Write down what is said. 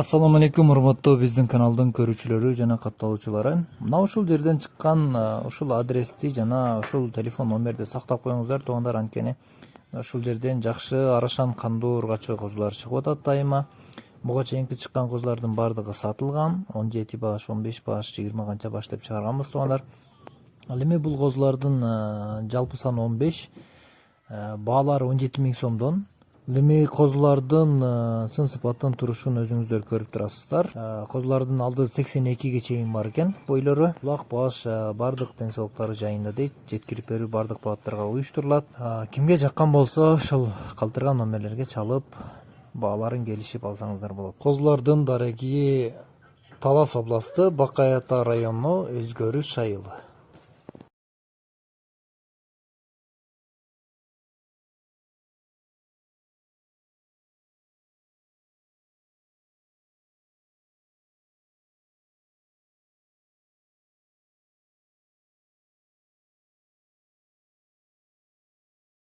Assalamu alaikum, урматтуу биздин каналдын көрүүчүлөрү жана катталуучулары. Мына ушул жерден чыккан ушул адрести жана ушул телефон номерди сактап коюңуздар туугандар, анткени ушул жерден жакшы арашан кандуу ургачы козулар чыгып атат дайыма. Буга чейинки чыккан козулардын баардыгы сатылган, 17 баш, 15 баш, 20 канча баш деп чыгарганбыз туугандар. Ал эми бул козулардын жалпы саны 15, баалары 17 миң сомдон. Эми козулардын сын сыпаттын турушун өзүңүздөр көрүп турасыздар. Козулардын алды 82 чейин бар экен, бойлору. Кулак, баш, бардык ден соолуктары жайында дейт. Жеткирип берүү бардык бааттарга уюштурулат. Кимге жаккан болсо, ошол калтырган номерлерге чалып, бааларын келишип алсаңыздар болот. Козулардын дареги Талас областы, Бакай Ата району, Өзгөрү айылы.